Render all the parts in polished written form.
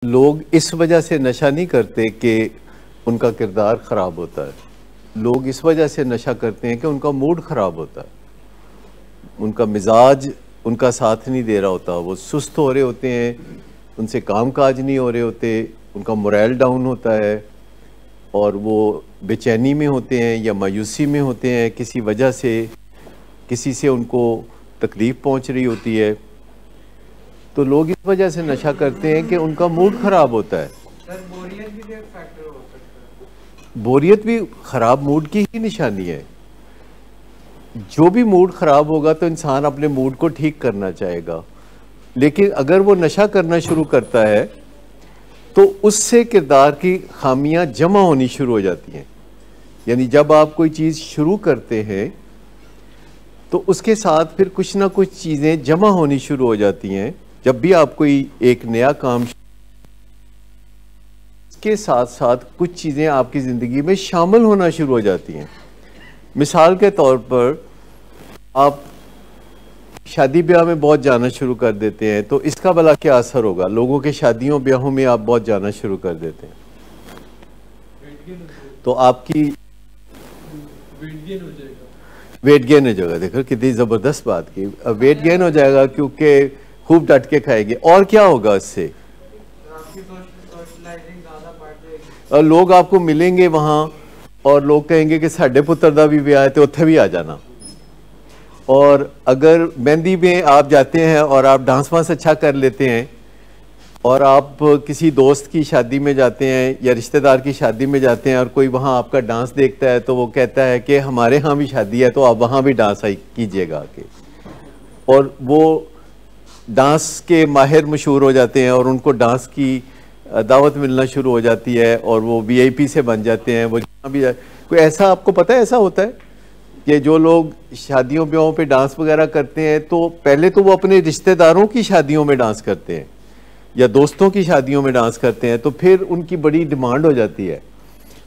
लोग इस वजह से नशा नहीं करते कि उनका किरदार ख़राब होता है। लोग इस वजह से नशा करते हैं कि उनका मूड ख़राब होता है, उनका मिजाज उनका साथ नहीं दे रहा होता, वो सुस्त हो रहे होते हैं, उनसे काम काज नहीं हो रहे होते, उनका मोरल डाउन होता है और वो बेचैनी में होते हैं या मायूसी में होते हैं, किसी वजह से किसी से उनको तकलीफ़ पहुंच रही होती है। तो लोग इस वजह से नशा करते हैं कि उनका मूड ख़राब होता है। सर बोरियत भी एक फैक्टर हो सकता है। बोरियत भी ख़राब मूड की ही निशानी है। जो भी मूड ख़राब होगा तो इंसान अपने मूड को ठीक करना चाहेगा, लेकिन अगर वो नशा करना शुरू करता है तो उससे किरदार की खामियां जमा होनी शुरू हो जाती हैं। यानी जब आप कोई चीज़ शुरू करते हैं तो उसके साथ फिर कुछ ना कुछ चीज़ें जमा होनी शुरू हो जाती हैं। जब भी आप कोई एक नया काम के साथ साथ कुछ चीज़ें आपकी ज़िंदगी में शामिल होना शुरू हो जाती हैं। मिसाल के तौर पर आप शादी ब्याह में बहुत जाना शुरू कर देते हैं, तो इसका भला क्या असर होगा? लोगों के शादियों ब्याहों में आप बहुत जाना शुरू कर देते हैं तो आपकी वेट गेन हो जाएगा। देखो कितनी ज़बरदस्त बात की, वेट गेन हो जाएगा क्योंकि खूब डट के खाएंगे। और क्या होगा इससे? और लोग आपको मिलेंगे वहाँ और लोग कहेंगे कि साढ़े पुत्र दा भी ब्याह है तो उत्थे भी आ जाना। और अगर मेहंदी में आप जाते हैं और आप डांस वांस अच्छा कर लेते हैं और आप किसी दोस्त की शादी में जाते हैं या रिश्तेदार की शादी में जाते हैं और कोई वहाँ आपका डांस देखता है तो वो कहता है कि हमारे यहाँ भी शादी है तो आप वहाँ भी डांस कीजिएगा आके। और वो डांस के माहिर मशहूर हो जाते हैं और उनको डांस की दावत मिलना शुरू हो जाती है और वो वीआईपी से बन जाते हैं। वो जहाँ भी कोई ऐसा आपको पता है ऐसा होता है कि जो लोग शादियों ब्याहों पे डांस वगैरह करते हैं तो पहले तो वो अपने रिश्तेदारों की शादियों में डांस करते हैं या दोस्तों की शादियों में डांस करते हैं, तो फिर उनकी बड़ी डिमांड हो जाती है।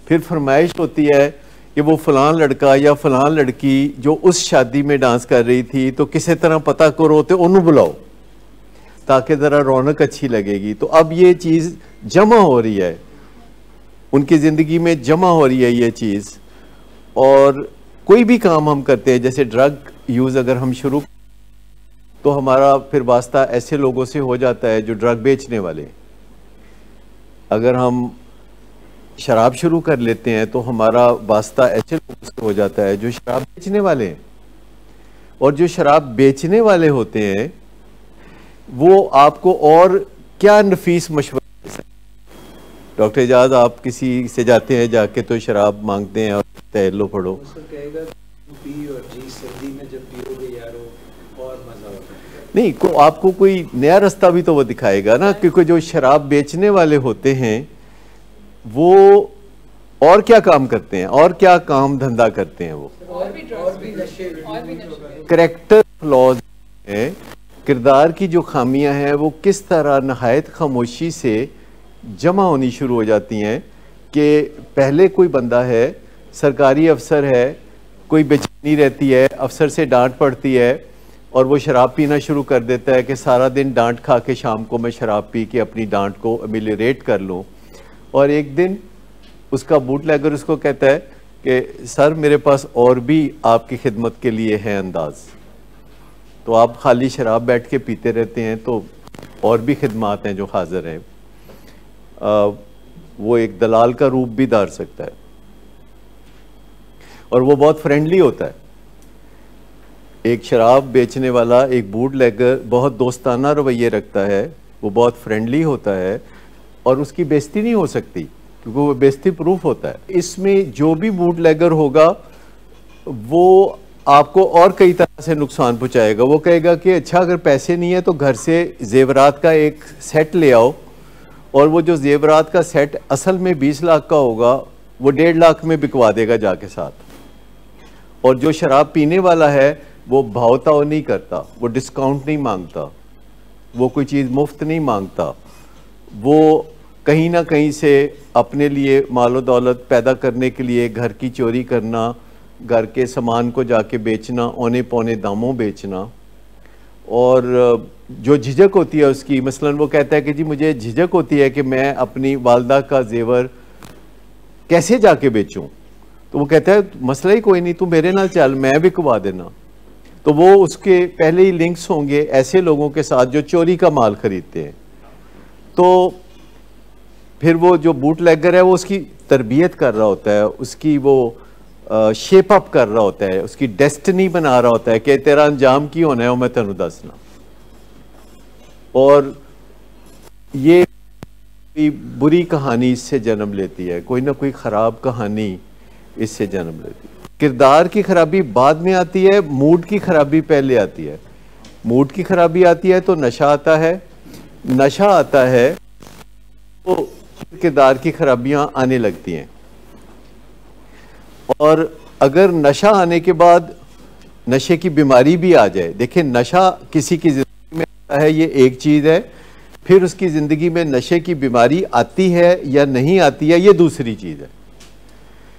फिर फरमाइश होती है कि वो फ़लान लड़का या फ़लान लड़की जो उस शादी में डांस कर रही थी तो किसी तरह पता करो तो उन्हें बुलाओ ताकि ज़रा रौनक अच्छी लगेगी। तो अब ये चीज़ जमा हो रही है, उनकी ज़िंदगी में जमा हो रही है ये चीज़। और कोई भी काम हम करते हैं, जैसे ड्रग यूज़ अगर हम शुरू तो हमारा फिर वास्ता ऐसे लोगों से हो जाता है जो ड्रग बेचने वाले। अगर हम शराब शुरू कर लेते हैं तो हमारा वास्ता ऐसे लोगों से हो जाता है जो शराब बेचने वाले हैं। और जो शराब बेचने वाले होते हैं वो आपको और क्या नफीस मशवरा दे सकते हैं। डॉक्टर एजाज, आप किसी से जाते हैं जाके तो शराब मांगते हैं और कहते लो पढ़ो, कहेगा पी और जी सर्दी में जब पियोगे यारो और मजा होगा। नहीं को आपको कोई नया रास्ता भी तो वो दिखाएगा ना, क्योंकि जो शराब बेचने वाले होते हैं वो और क्या काम करते हैं और क्या काम धंधा करते हैं, वो और भी नशे करेक्टर फ्लॉज हैं, किरदार की जो खामियां हैं वो किस तरह नहायत खामोशी से जमा होनी शुरू हो जाती हैं कि पहले कोई बंदा है, सरकारी अफसर है, कोई बेचैनी रहती है, अफसर से डांट पड़ती है और वो शराब पीना शुरू कर देता है कि सारा दिन डांट खा के शाम को मैं शराब पी के अपनी डांट को अमिलिएट कर लूँ। और एक दिन उसका बूटलेगर उसको कहता है कि सर मेरे पास और भी आपकी खिदमत के लिए है अंदाज। तो आप खाली शराब बैठ के पीते रहते हैं तो और भी खिदमात हैं जो हाजिर हैं। वो एक दलाल का रूप भी धार सकता है और वो बहुत फ्रेंडली होता है। एक शराब बेचने वाला, एक बूटलेगर बहुत दोस्ताना रवैये रखता है, वो बहुत फ्रेंडली होता है और उसकी बेइज्जती नहीं हो सकती क्योंकि वो बेइज्जती प्रूफ होता है। इसमें जो भी बूटलेगर होगा वो आपको और कई तरह से नुकसान पहुंचाएगा। वो कहेगा कि अच्छा अगर पैसे नहीं है तो घर से जेवरात का एक सेट ले आओ, और वो जो जेवरात का सेट असल में 20 लाख का होगा वो 1.5 लाख में बिकवा देगा जाके साथ। और जो शराब पीने वाला है वो भावताव नहीं करता, वो डिस्काउंट नहीं मांगता, वो कोई चीज़ मुफ्त नहीं मांगता, वो कहीं ना कहीं से अपने लिए मालो दौलत पैदा करने के लिए घर की चोरी करना, घर के सामान को जाके बेचना, औने पौने दामों बेचना और जो झिझक होती है उसकी, मसलन वो कहता है कि जी मुझे झिझक होती है कि मैं अपनी वालदा का जेवर कैसे जाके बेचूं, तो वो कहता है मसला ही कोई नहीं, तू मेरे नाल चल, मैं बिकवा देना। तो वो उसके पहले ही लिंक्स होंगे ऐसे लोगों के साथ जो चोरी का माल खरीदते हैं। तो फिर वो जो बूटलेगर है वो उसकी तरबियत कर रहा होता है, उसकी वो शेप अप कर रहा होता है, उसकी डेस्टिनी बना रहा होता है कि तेरा अंजाम की होना है वो मैं तेनू दसना। और ये बुरी कहानी इससे जन्म लेती है, कोई ना कोई ख़राब कहानी इससे जन्म लेती है। किरदार की खराबी बाद में आती है, मूड की खराबी पहले आती है। मूड की खराबी आती है तो नशा आता है, नशा आता है तो किरदार की खराबियां आने लगती हैं। और अगर नशा आने के बाद नशे की बीमारी भी आ जाए, देखिए नशा किसी की जिंदगी में आता है ये एक चीज़ है, फिर उसकी ज़िंदगी में नशे की बीमारी आती है या नहीं आती है ये दूसरी चीज़ है।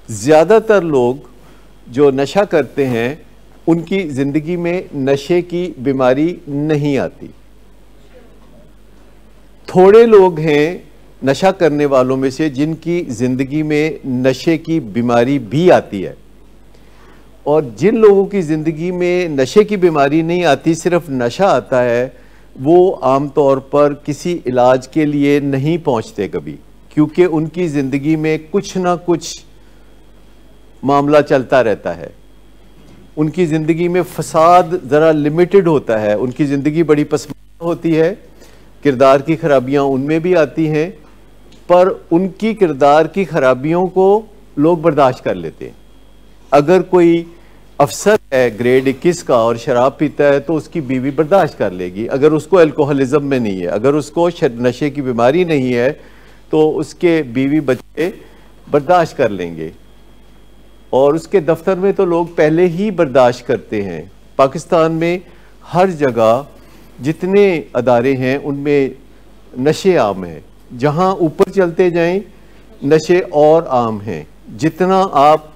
ज़्यादातर लोग जो नशा करते हैं उनकी ज़िंदगी में नशे की बीमारी नहीं आती। थोड़े लोग हैं नशा करने वालों में से जिनकी ज़िंदगी में नशे की बीमारी भी आती है, और जिन लोगों की ज़िंदगी में नशे की बीमारी नहीं आती, सिर्फ नशा आता है, वो आमतौर पर किसी इलाज के लिए नहीं पहुंचते कभी, क्योंकि उनकी ज़िंदगी में कुछ ना कुछ मामला चलता रहता है। उनकी ज़िंदगी में फसाद ज़रा लिमिटेड होता है, उनकी ज़िंदगी बड़ी पसमानदा होती है, किरदार की खराबियां उनमें भी आती हैं, पर उनकी किरदार की खराबियों को लोग बर्दाश्त कर लेते हैं। अगर कोई अफसर है ग्रेड 21 का और शराब पीता है तो उसकी बीवी बर्दाश्त कर लेगी, अगर उसको अल्कोहलिज्म में नहीं है, अगर उसको नशे की बीमारी नहीं है तो उसके बीवी बच्चे बर्दाश्त कर लेंगे। और उसके दफ्तर में तो लोग पहले ही बर्दाश्त करते हैं। पाकिस्तान में हर जगह जितने अदारे हैं उनमें नशे आम हैं, जहां ऊपर चलते जाएं नशे और आम हैं। जितना आप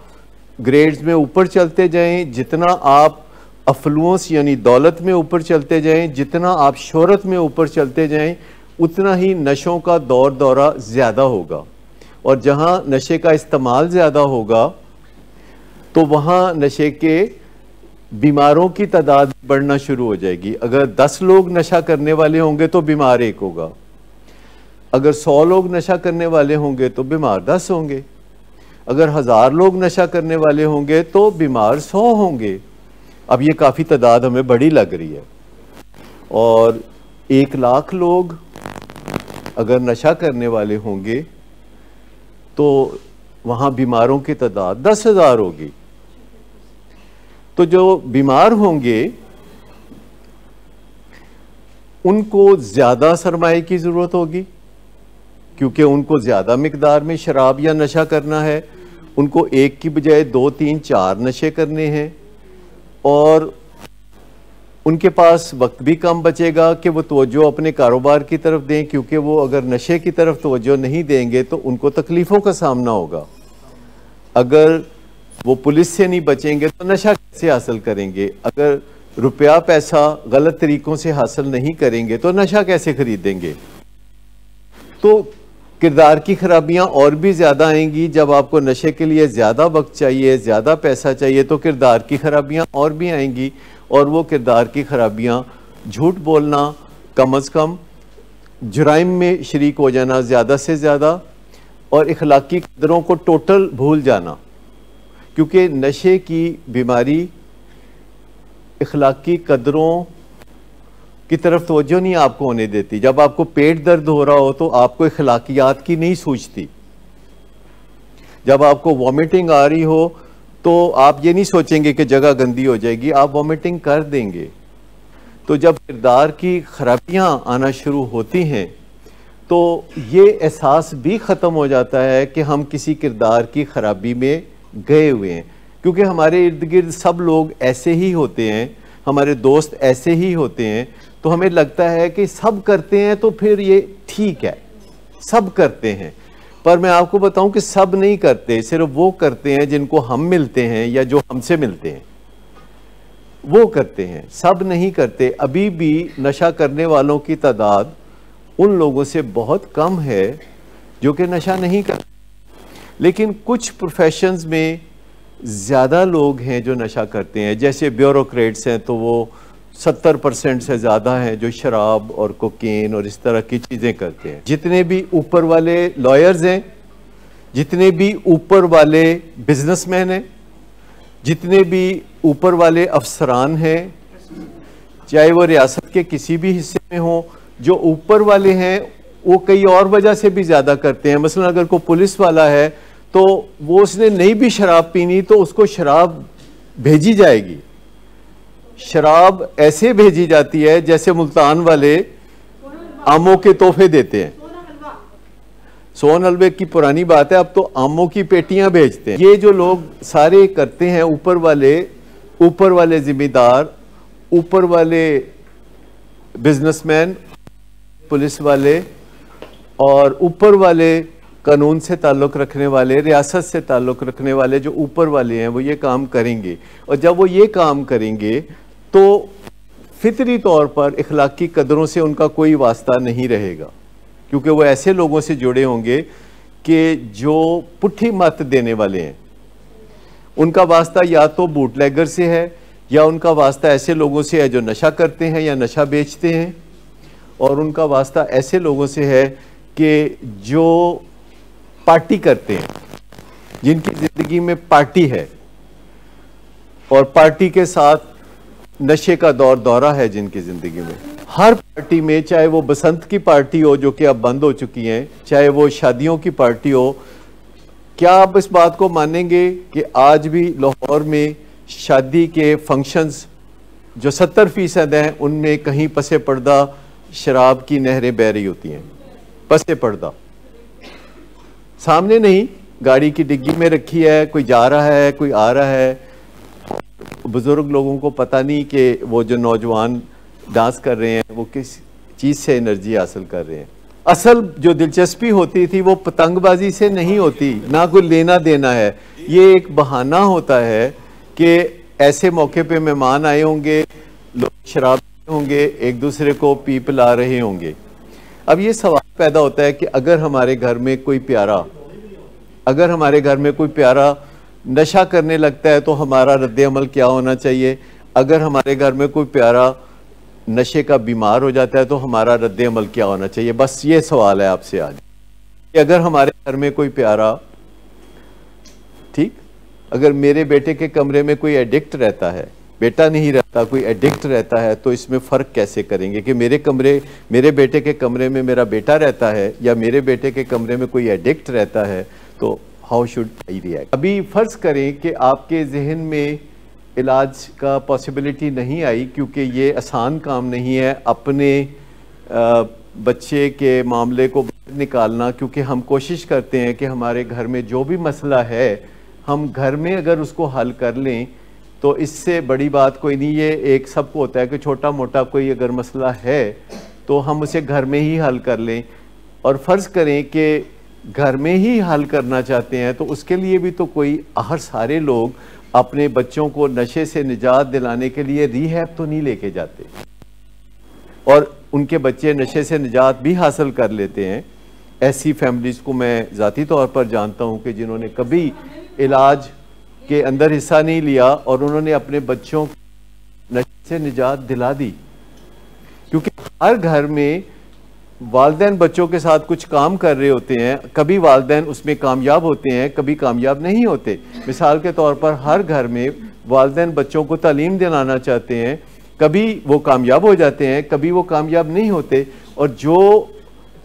ग्रेड्स में ऊपर चलते जाएं, जितना आप अफ्लुएंस यानी दौलत में ऊपर चलते जाएं, जितना आप शोहरत में ऊपर चलते जाएं, उतना ही नशों का दौर दौरा ज़्यादा होगा। और जहां नशे का इस्तेमाल ज़्यादा होगा तो वहाँ नशे के बीमारों की तादाद बढ़ना शुरू हो जाएगी। अगर 10 लोग नशा करने वाले होंगे तो बीमार 1 होगा, अगर 100 लोग नशा करने वाले होंगे तो बीमार 10 होंगे, अगर 1000 लोग नशा करने वाले होंगे तो बीमार 100 होंगे। अब ये काफ़ी तादाद हमें बड़ी लग रही है। और 1 लाख लोग अगर नशा करने वाले होंगे तो वहाँ बीमारों की तादाद 10,000 होगी। तो जो बीमार होंगे उनको ज़्यादा सरमाए की ज़रूरत होगी, क्योंकि उनको ज़्यादा मिकदार में शराब या नशा करना है। उनको 1 की बजाय 2, 3, 4 नशे करने हैं, और उनके पास वक्त भी कम बचेगा कि वो तवज्जो अपने कारोबार की तरफ दें, क्योंकि वो अगर नशे की तरफ तवज्जो नहीं देंगे तो उनको तकलीफ़ों का सामना होगा। अगर वो पुलिस से नहीं बचेंगे तो नशा कैसे हासिल करेंगे? अगर रुपया पैसा गलत तरीक़ों से हासिल नहीं करेंगे तो नशा कैसे खरीदेंगे? तो किरदार की खराबियां और भी ज़्यादा आएंगी। जब आपको नशे के लिए ज़्यादा वक्त चाहिए, ज़्यादा पैसा चाहिए, तो किरदार की खराबियां और भी आएंगी। और वो किरदार की खराबियां झूठ बोलना, कम अज़ कम जुराइम में शरीक हो जाना ज़्यादा से ज़्यादा, और इखलाकी कदरों को टोटल भूल जाना, क्योंकि नशे की बीमारी इखलाकी कदरों की तरफ तवज्जो नहीं आपको होने देती। जब आपको पेट दर्द हो रहा हो तो आपको इखलाकियात की नहीं सूझती। जब आपको वॉमिटिंग आ रही हो तो आप ये नहीं सोचेंगे कि जगह गंदी हो जाएगी, आप वॉमिटिंग कर देंगे। तो जब किरदार की खराबियां आना शुरू होती हैं तो ये एहसास भी ख़त्म हो जाता है कि हम किसी किरदार की खराबी में गए हुए हैं, क्योंकि हमारे इर्द गिर्द सब लोग ऐसे ही होते हैं, हमारे दोस्त ऐसे ही होते हैं। तो हमें लगता है कि सब करते हैं तो फिर ये ठीक है, सब करते हैं। पर मैं आपको बताऊं कि सब नहीं करते, सिर्फ वो करते हैं जिनको हम मिलते हैं या जो हमसे मिलते हैं। वो करते हैं, सब नहीं करते। अभी भी नशा करने वालों की तादाद उन लोगों से बहुत कम है जो कि नशा नहीं करते, लेकिन कुछ प्रोफेशंस में ज़्यादा लोग हैं जो नशा करते हैं। जैसे ब्यूरोक्रेट्स हैं तो वो 70% से ज़्यादा हैं जो शराब और कोकेन और इस तरह की चीज़ें करते हैं। जितने भी ऊपर वाले लॉयर्स हैं, जितने भी ऊपर वाले बिजनेसमैन हैं, जितने भी ऊपर वाले अफसरान हैं, चाहे वो रियासत के किसी भी हिस्से में हो, जो ऊपर वाले हैं वो कई और वजह से भी ज़्यादा करते हैं। मसलन अगर कोई पुलिस वाला है तो वो उसने नहीं भी शराब पीनी तो उसको शराब भेजी जाएगी। शराब ऐसे भेजी जाती है जैसे मुल्तान वाले आमों के तोहफे देते हैं। सोन हलवे की पुरानी बात है, अब तो आमों की पेटियां भेजते हैं। ये जो लोग सारे करते हैं, ऊपर वाले जिम्मेदार, ऊपर वाले बिजनेसमैन, पुलिस वाले और ऊपर वाले कानून से ताल्लुक़ रखने वाले, रियासत से ताल्लुक़ रखने वाले जो ऊपर वाले हैं वो ये काम करेंगे। और जब वो ये काम करेंगे तो फितरी तौर पर इखलाकी कदरों से उनका कोई वास्ता नहीं रहेगा, क्योंकि वो ऐसे लोगों से जुड़े होंगे कि जो पुट्ठी मत देने वाले हैं। उनका वास्ता या तो बूटलेगर से है या उनका वास्ता ऐसे लोगों से है जो नशा करते हैं या नशा बेचते हैं, और उनका वास्ता ऐसे लोगों से है कि जो पार्टी करते हैं, जिनकी ज़िंदगी में पार्टी है और पार्टी के साथ नशे का दौरा है जिनकी ज़िंदगी में। हर पार्टी में, चाहे वो बसंत की पार्टी हो जो कि अब बंद हो चुकी हैं, चाहे वो शादियों की पार्टी हो, क्या आप इस बात को मानेंगे कि आज भी लाहौर में शादी के फंक्शंस जो 70% हैं उनमें कहीं पसे पर्दा शराब की नहरें बह रही होती हैं? पसे पर्दा सामने नहीं, गाड़ी की डिग्गी में रखी है, कोई जा रहा है, कोई आ रहा है। बुजुर्ग लोगों को पता नहीं कि वो जो नौजवान डांस कर रहे हैं वो किस चीज़ से एनर्जी हासिल कर रहे हैं। असल जो दिलचस्पी होती थी वो पतंगबाजी से नहीं होती, ना कोई लेना देना है। ये एक बहाना होता है कि ऐसे मौके पे मेहमान आए होंगे, लोग शराब होंगे, एक दूसरे को पी पिला रहे होंगे। अब ये सवाल पैदा होता है कि अगर हमारे घर में कोई प्यारा नशा करने लगता है तो हमारा रद्द अमल क्या होना चाहिए? अगर हमारे घर में कोई प्यारा नशे का बीमार हो जाता है तो हमारा रद्द अमल क्या होना चाहिए? बस ये सवाल है आपसे आज कि अगर हमारे घर में कोई प्यारा, ठीक, अगर मेरे बेटे के कमरे में कोई एडिक्ट रहता है, बेटा नहीं रहता, कोई एडिक्ट रहता है, तो इसमें फ़र्क कैसे करेंगे कि मेरे बेटे के कमरे में मेरा बेटा रहता है या मेरे बेटे के कमरे में कोई एडिक्ट रहता है, तो हाउ शुड आई रिएक्ट? अभी फ़र्ज़ करें कि आपके जहन में इलाज का पॉसिबिलिटी नहीं आई, क्योंकि ये आसान काम नहीं है अपने बच्चे के मामले को निकालना, क्योंकि हम कोशिश करते हैं कि हमारे घर में जो भी मसला है हम घर में अगर उसको हल कर लें तो इससे बड़ी बात कोई नहीं। ये एक सबको होता है कि छोटा मोटा कोई अगर मसला है तो हम उसे घर में ही हल कर लें, और फ़र्ज़ करें कि घर में ही हल करना चाहते हैं तो उसके लिए भी तो कोई, हर सारे लोग अपने बच्चों को नशे से निजात दिलाने के लिए रिहैब तो नहीं लेके जाते, और उनके बच्चे नशे से निजात भी हासिल कर लेते हैं। ऐसी फैमिलीज़ को मैं ज़ाती तौर पर जानता हूँ कि जिन्होंने कभी इलाज के अंदर हिस्सा नहीं लिया और उन्होंने अपने बच्चों को नशे से निजात दिला दी, क्योंकि हर घर में वालिदैन बच्चों के साथ कुछ काम कर रहे होते हैं। कभी वालिदैन उसमें कामयाब होते हैं, कभी कामयाब नहीं होते। मिसाल के तौर पर हर घर में वालिदैन बच्चों को तालीम दिलाना चाहते हैं, कभी वो कामयाब हो जाते हैं, कभी वो कामयाब नहीं होते। और जो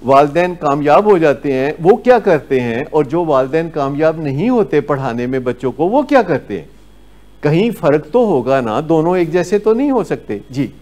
वालिदैन कामयाब हो जाते हैं वो क्या करते हैं, और जो वालिदैन कामयाब नहीं होते पढ़ाने में बच्चों को, वो क्या करते हैं? कहीं फ़र्क तो होगा ना, दोनों एक जैसे तो नहीं हो सकते। जी,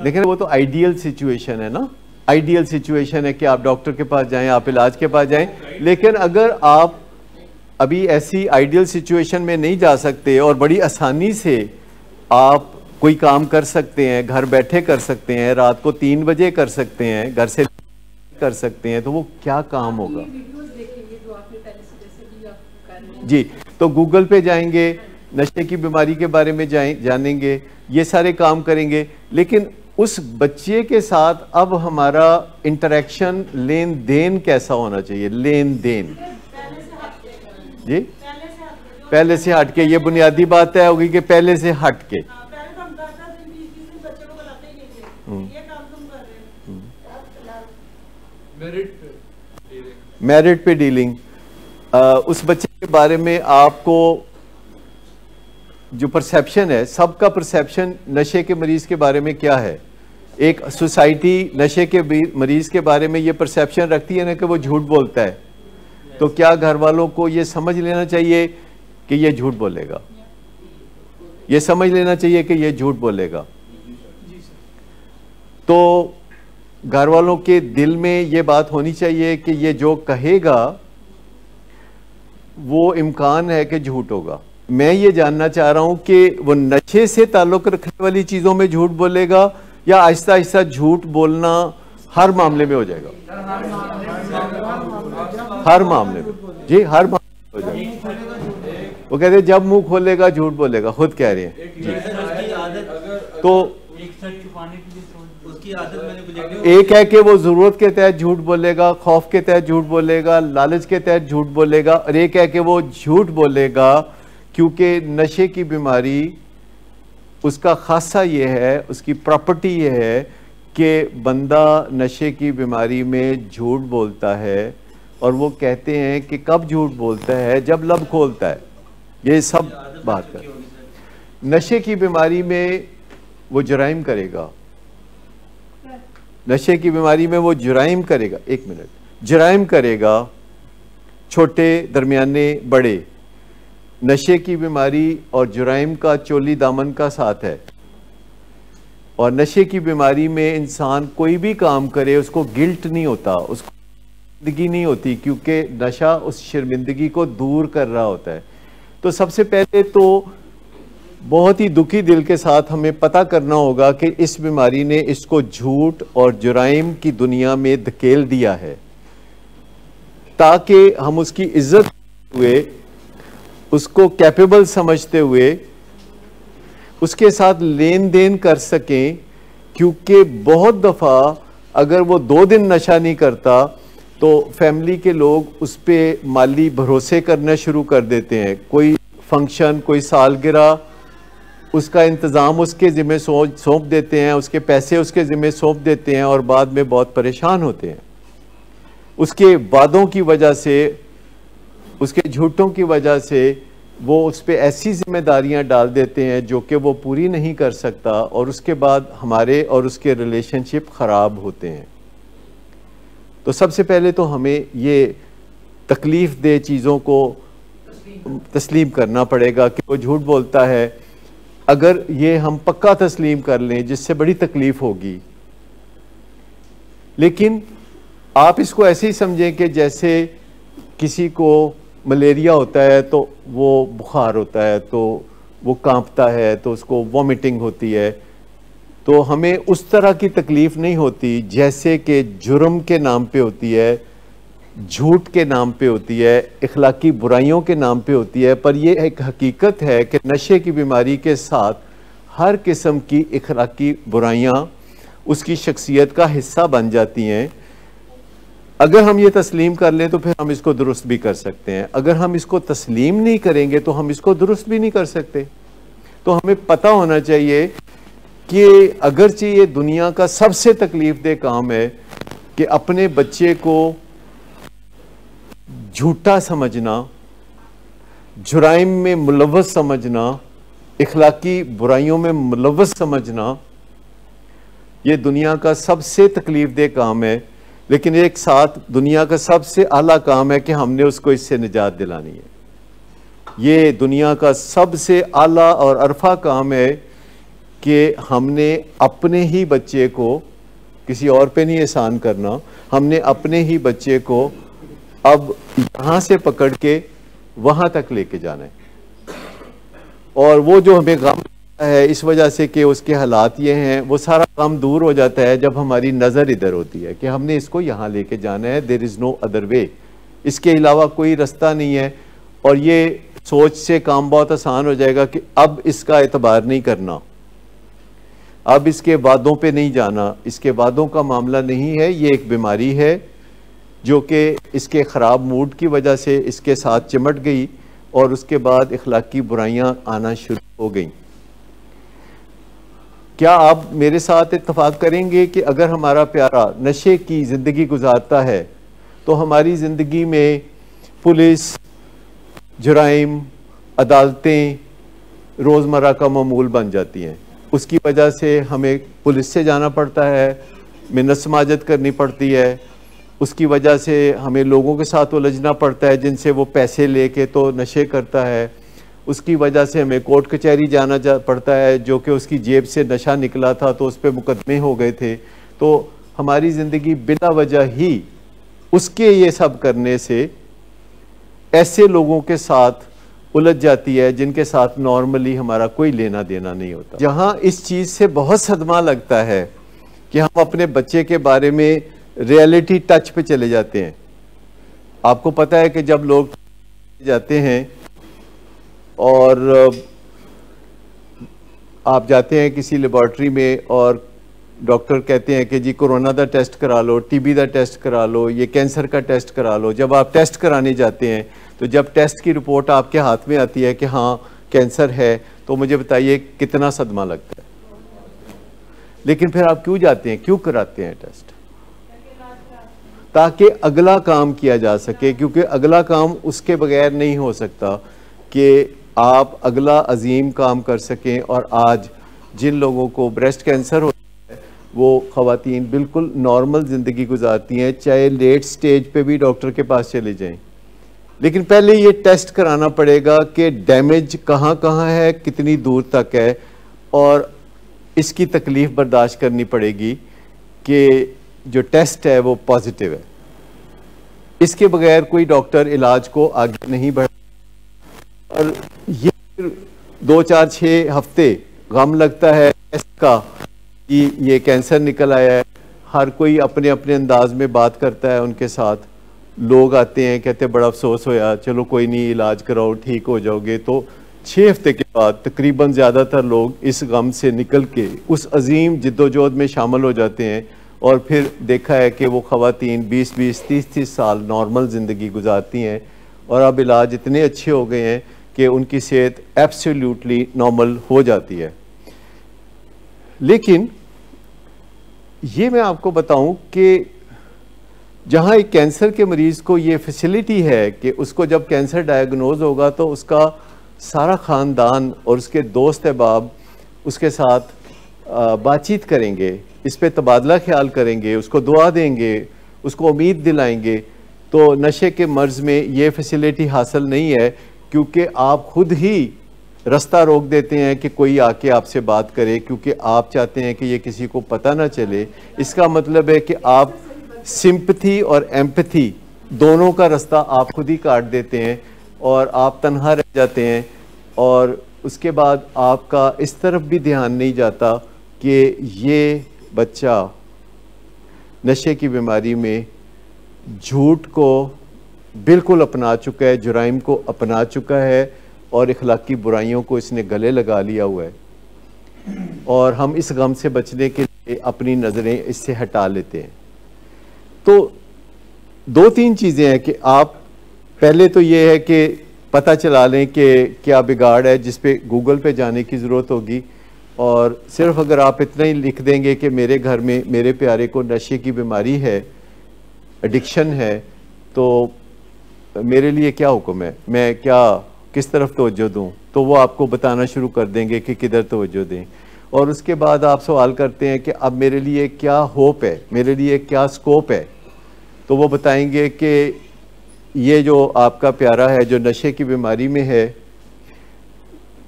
लेकिन वो तो आइडियल सिचुएशन है ना, आइडियल सिचुएशन है कि आप डॉक्टर के पास जाएं, आप इलाज के पास जाएं। लेकिन अगर आप अभी ऐसी आइडियल सिचुएशन में नहीं जा सकते और बड़ी आसानी से आप कोई काम कर सकते हैं, घर बैठे कर सकते हैं, रात को 3 बजे कर सकते हैं, घर से कर सकते हैं, तो वो क्या काम होगा? जी, तो गूगल पे जाएंगे, नशे की बीमारी के बारे में जानेंगे, ये सारे काम करेंगे। लेकिन उस बच्चे के साथ अब हमारा इंटरेक्शन, लेन देन कैसा होना चाहिए? लेन देन जी पहले से हट के, ये बुनियादी बात है होगी कि पहले से हट के। मेरिट पे डीलिंग, उस बच्चे के बारे में आपको जो परसेप्शन है, सबका परसेप्शन नशे के मरीज के बारे में क्या है? एक सोसाइटी नशे के मरीज के बारे में ये परसेप्शन रखती है ना कि वो झूठ बोलता है, तो क्या घर वालों को ये समझ लेना चाहिए कि ये झूठ बोलेगा? ये समझ लेना चाहिए कि ये झूठ बोलेगा। तो घर वालों के दिल में ये बात होनी चाहिए कि ये जो कहेगा वो इम्कान है कि झूठ होगा। मैं ये जानना चाह रहा हूं कि वो नशे से ताल्लुक रखने वाली चीजों में झूठ बोलेगा या आहिस्ता आहिस्ता झूठ बोलना हर मामले में हो जाएगा? हर मामले में, जी हर मामले में हो जाएगा। वो कहते हैं जब मुंह खोलेगा झूठ बोलेगा, खुद कह रहे हैं जी। तो एक है कि वो जरूरत के तहत झूठ बोलेगा, खौफ के तहत झूठ बोलेगा, लालच के तहत झूठ बोलेगा, और एक है कि वो झूठ बोलेगा क्योंकि नशे की बीमारी उसका खासा ये है, उसकी प्रॉपर्टी ये है कि बंदा नशे की बीमारी में झूठ बोलता है। और वो कहते हैं कि कब झूठ बोलता है? जब लब खोलता है। ये सब बात है। नशे की बीमारी में वो जुराइम करेगा, नशे की बीमारी में वो जुराइम करेगा, एक मिनट, जुराइम करेगा, छोटे, दरमियाने, बड़े। नशे की बीमारी और जुराइम का चोली दामन का साथ है। और नशे की बीमारी में इंसान कोई भी काम करे उसको गिल्ट नहीं होता, उसको शर्मिंदगी नहीं होती, क्योंकि नशा उस शर्मिंदगी को दूर कर रहा होता है। तो सबसे पहले तो बहुत ही दुखी दिल के साथ हमें पता करना होगा कि इस बीमारी ने इसको झूठ और जुराइम की दुनिया में धकेल दिया है, ताकि हम उसकी इज्जत हुए, उसको कैपेबल समझते हुए उसके साथ लेन देन कर सकें। क्योंकि बहुत दफ़ा अगर वो 2 दिन नशा नहीं करता तो फैमिली के लोग उस पर माली भरोसे करना शुरू कर देते हैं। कोई फंक्शन, कोई सालगिरह, उसका इंतज़ाम उसके ज़िम्मे सौंप देते हैं, उसके पैसे उसके ज़िम्मे सौंप देते हैं और बाद में बहुत परेशान होते हैं। उसके वादों की वजह से, उसके झूठों की वजह से वो उस पर ऐसी जिम्मेदारियां डाल देते हैं जो कि वो पूरी नहीं कर सकता, और उसके बाद हमारे और उसके रिलेशनशिप ख़राब होते हैं। तो सबसे पहले तो हमें ये तकलीफ़ दे चीज़ों को तस्लीम करना पड़ेगा कि वो झूठ बोलता है। अगर ये हम पक्का तस्लीम कर लें, जिससे बड़ी तकलीफ़ होगी, लेकिन आप इसको ऐसे ही समझें कि जैसे किसी को मलेरिया होता है तो वो बुखार होता है तो वो कांपता है तो उसको वॉमिटिंग होती है। तो हमें उस तरह की तकलीफ़ नहीं होती जैसे कि जुर्म के नाम पे होती है, झूठ के नाम पे होती है, इखलाकी बुराइयों के नाम पे होती है। पर यह एक हकीकत है कि नशे की बीमारी के साथ हर किस्म की इखलाकी बुराइयाँ उसकी शख्सियत का हिस्सा बन जाती हैं। अगर हम ये तस्लीम कर लें तो फिर हम इसको दुरुस्त भी कर सकते हैं। अगर हम इसको तस्लीम नहीं करेंगे तो हम इसको दुरुस्त भी नहीं कर सकते। तो हमें पता होना चाहिए कि अगरचे ये दुनिया का सबसे तकलीफ दे काम है कि अपने बच्चे को झूठा समझना, जुराइम में मुलव्वस समझना, इखलाकी बुराइयों में मुलव्वस समझना, ये दुनिया का सबसे तकलीफ दे काम है। लेकिन एक साथ दुनिया का सबसे आला काम है कि हमने उसको इससे निजात दिलानी है। ये दुनिया का सबसे आला और अरफा काम है कि हमने अपने ही बच्चे को, किसी और पे नहीं एहसान करना, हमने अपने ही बच्चे को अब यहाँ से पकड़ के वहाँ तक लेके जाना है। और वो जो हमें गम है इस वजह से कि उसके हालात ये हैं, वो सारा गम दूर हो जाता है जब हमारी नज़र इधर होती है कि हमने इसको यहाँ लेके जाना है, there is no other way, इसके अलावा कोई रास्ता नहीं है। और ये सोच से काम बहुत आसान हो जाएगा कि अब इसका एतबार नहीं करना, अब इसके वादों पे नहीं जाना। इसके वादों का मामला नहीं है, ये एक बीमारी है जो कि इसके ख़राब मूड की वजह से इसके साथ चिमट गई और उसके बाद इखलाकी बुराइयां आना शुरू हो गई। क्या आप मेरे साथ इत्तफाक करेंगे कि अगर हमारा प्यारा नशे की ज़िंदगी गुजारता है तो हमारी ज़िंदगी में पुलिस, जुराइम, अदालतें रोज़मर्रा का मामूल बन जाती हैं। उसकी वजह से हमें पुलिस से जाना पड़ता है, मिन्नत समाजत करनी पड़ती है, उसकी वजह से हमें लोगों के साथ उलझना पड़ता है जिनसे वो पैसे लेके तो नशे करता है, उसकी वजह से हमें कोर्ट कचहरी जाना पड़ता है जो कि उसकी जेब से नशा निकला था तो उस पर मुकदमे हो गए थे। तो हमारी ज़िंदगी बिला वजह ही उसके ये सब करने से ऐसे लोगों के साथ उलझ जाती है जिनके साथ नॉर्मली हमारा कोई लेना देना नहीं होता। जहाँ इस चीज़ से बहुत सदमा लगता है कि हम अपने बच्चे के बारे में रियलिटी टच पे चले जाते हैं। आपको पता है कि जब लोग जाते हैं और आप जाते हैं किसी लेबॉर्ट्री में और डॉक्टर कहते हैं कि जी कोरोना का टेस्ट करा लो, टीबी का टेस्ट करा लो, ये कैंसर का टेस्ट करा लो। जब आप टेस्ट कराने जाते हैं तो जब टेस्ट की रिपोर्ट आपके हाथ में आती है कि हाँ कैंसर है, तो मुझे बताइए कितना सदमा लगता है। लेकिन फिर आप क्यों जाते हैं, क्यों कराते हैं टेस्ट? ताकि अगला काम किया जा सके, क्योंकि अगला काम उसके बगैर नहीं हो सकता कि आप अगला अजीम काम कर सकें। और आज जिन लोगों को ब्रेस्ट कैंसर हो वो ख़वातीन बिल्कुल नॉर्मल ज़िंदगी गुजारती हैं, चाहे लेट स्टेज पे भी डॉक्टर के पास चले जाएं। लेकिन पहले ये टेस्ट कराना पड़ेगा कि डैमेज कहाँ कहाँ है, कितनी दूर तक है, और इसकी तकलीफ़ बर्दाश्त करनी पड़ेगी कि जो टेस्ट है वो पॉजिटिव है। इसके बगैर कोई डॉक्टर इलाज को आगे नहीं बढ़ा। और ये 2-4-6 हफ्ते गम लगता है टेस्ट का कि ये कैंसर निकल आया है। हर कोई अपने अपने अंदाज में बात करता है उनके साथ। लोग आते हैं, कहते हैं बड़ा अफसोस होया, चलो कोई नहीं इलाज कराओ ठीक हो जाओगे। तो 6 हफ्ते के बाद तकरीबन ज़्यादातर लोग इस गम से निकल के उस अजीम जिद्दोजहद में शामिल हो जाते हैं। और फिर देखा है कि वो ख़वातीन 20-20, 30-30 साल नॉर्मल ज़िंदगी गुजारती हैं और अब इलाज इतने अच्छे हो गए हैं कि उनकी सेहत एब्सोल्युटली नॉर्मल हो जाती है। लेकिन ये मैं आपको बताऊं कि जहां एक कैंसर के मरीज़ को ये फैसिलिटी है कि उसको जब कैंसर डायग्नोज होगा तो उसका सारा ख़ानदान और उसके दोस्त अहबाब उसके साथ बातचीत करेंगे, इस पे तबादला ख्याल करेंगे, उसको दुआ देंगे, उसको उम्मीद दिलाएंगे। तो नशे के मर्ज़ में ये फैसिलिटी हासिल नहीं है, क्योंकि आप खुद ही रास्ता रोक देते हैं कि कोई आके आपसे बात करे, क्योंकि आप चाहते हैं कि ये किसी को पता ना चले। इसका मतलब है कि आप सिंपैथी और एम्पैथी दोनों का रास्ता आप खुद ही काट देते हैं और आप तन्हा रह जाते हैं। और उसके बाद आपका इस तरफ भी ध्यान नहीं जाता कि ये बच्चा नशे की बीमारी में झूठ को बिल्कुल अपना चुका है, जुराइम को अपना चुका है और इखलाकी बुराइयों को इसने गले लगा लिया हुआ है। और हम इस गम से बचने के लिए अपनी नज़रें इससे हटा लेते हैं। तो 2-3 चीज़ें हैं कि आप पहले तो ये है कि पता चला लें कि क्या बिगाड़ है, जिस पे गूगल पे जाने की ज़रूरत होगी। और सिर्फ अगर आप इतना ही लिख देंगे कि मेरे घर में मेरे प्यारे को नशे की बीमारी है, एडिक्शन है, तो मेरे लिए क्या हुक्म है, मैं क्या किस तरफ तवज्जो दूँ, तो वो आपको बताना शुरू कर देंगे कि किधर तवज्जो दें। और उसके बाद आप सवाल करते हैं कि अब मेरे लिए क्या होप है, मेरे लिए क्या स्कोप है, तो वो बताएंगे कि ये जो आपका प्यारा है जो नशे की बीमारी में है,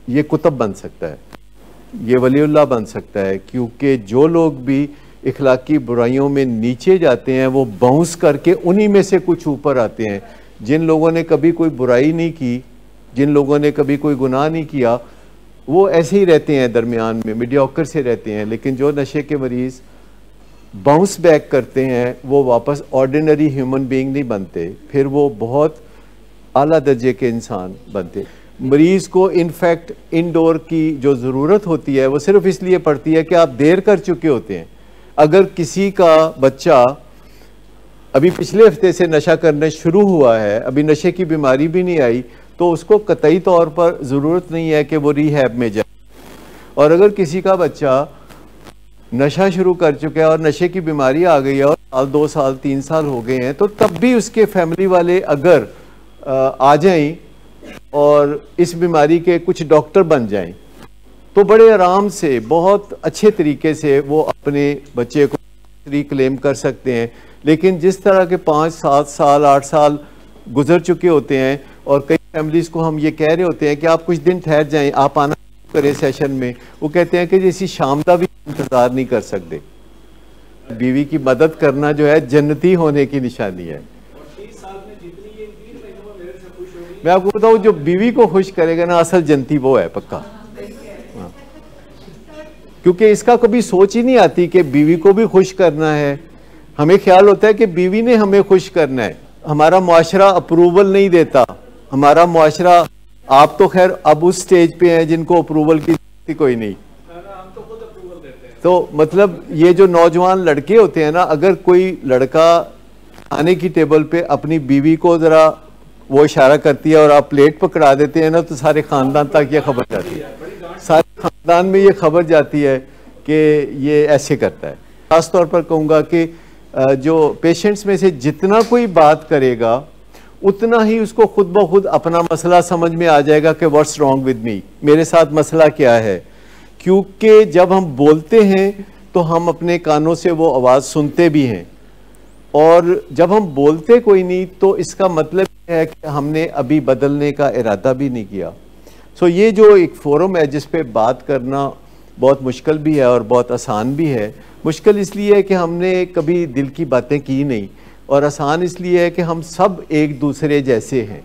ये कुतुब बन सकता है, ये वलीउल्लाह बन सकता है। क्योंकि जो लोग भी इखलाकी बुराइयों में नीचे जाते हैं, वो बाउंस करके उन्हीं में से कुछ ऊपर आते हैं। जिन लोगों ने कभी कोई बुराई नहीं की, जिन लोगों ने कभी कोई गुनाह नहीं किया, वो ऐसे ही रहते हैं, दरमियान में मीडियोकर से रहते हैं। लेकिन जो नशे के मरीज़ बाउंस बैक करते हैं, वो वापस ऑर्डिनरी ह्यूमन बीइंग नहीं बनते, फिर वो बहुत आला दर्जे के इंसान बनते। मरीज़ को इनफैक्ट इंडोर की जो ज़रूरत होती है वो सिर्फ इसलिए पड़ती है कि आप देर कर चुके होते हैं। अगर किसी का बच्चा अभी पिछले हफ्ते से नशा करने शुरू हुआ है, अभी नशे की बीमारी भी नहीं आई, तो उसको कतई तौर पर ज़रूरत नहीं है कि वो रिहैब में जाए। और अगर किसी का बच्चा नशा शुरू कर चुका है और नशे की बीमारी आ गई है और साल 2 साल 3 साल हो गए हैं, तो तब भी उसके फैमिली वाले अगर आ जाएं और इस बीमारी के कुछ डॉक्टर बन जाएं, तो बड़े आराम से बहुत अच्छे तरीके से वो अपने बच्चे को रिक्लेम कर सकते हैं। लेकिन जिस तरह के 5, 7 साल 8 साल गुजर चुके होते हैं और कई फैमिलीज़ को हम ये कह रहे होते हैं कि आप कुछ दिन ठहर जाएं, आप आना करें सेशन में, वो कहते हैं कि जैसी शाम का भी इंतज़ार नहीं कर सकते। बीवी की मदद करना जो है जन्नती होने की निशानी है। मैं आपको बताऊं, जो बीवी को खुश करेगा ना, असल जन्नती वो है पक्का। हाँ। क्योंकि इसका कभी सोच ही नहीं आती कि बीवी को भी खुश करना है। हमें ख्याल होता है कि बीवी ने हमें खुश करना है। हमारा मुआशरा अप्रूवल नहीं देता। हमारा मुआशरा, आप तो खैर अब उस स्टेज पे हैं जिनको अप्रूवल की कोई नहीं, हम तो खुद अप्रूवल देते हैं। तो मतलब ये जो नौजवान लड़के होते हैं ना, अगर कोई लड़का खाने की टेबल पे अपनी बीवी को जरा वो इशारा करती है और आप प्लेट पकड़ा देते हैं ना, तो सारे खानदान तक ये खबर जाती है, सारे खानदान में ये खबर जाती है कि ये ऐसे करता है। खास तौर पर कहूँगा कि जो पेशेंट्स में से जितना कोई बात करेगा, उतना ही उसको खुद ब खुद अपना मसला समझ में आ जाएगा कि व्हाट्स रॉन्ग विद मी, मेरे साथ मसला क्या है। क्योंकि जब हम बोलते हैं तो हम अपने कानों से वो आवाज़ सुनते भी हैं, और जब हम बोलते कोई नहीं तो इसका मतलब है कि हमने अभी बदलने का इरादा भी नहीं किया। सो ये जो एक फोरम है जिस पे बात करना बहुत मुश्किल भी है और बहुत आसान भी है। मुश्किल इसलिए है कि हमने कभी दिल की बातें की नहीं, और आसान इसलिए है कि हम सब एक दूसरे जैसे हैं।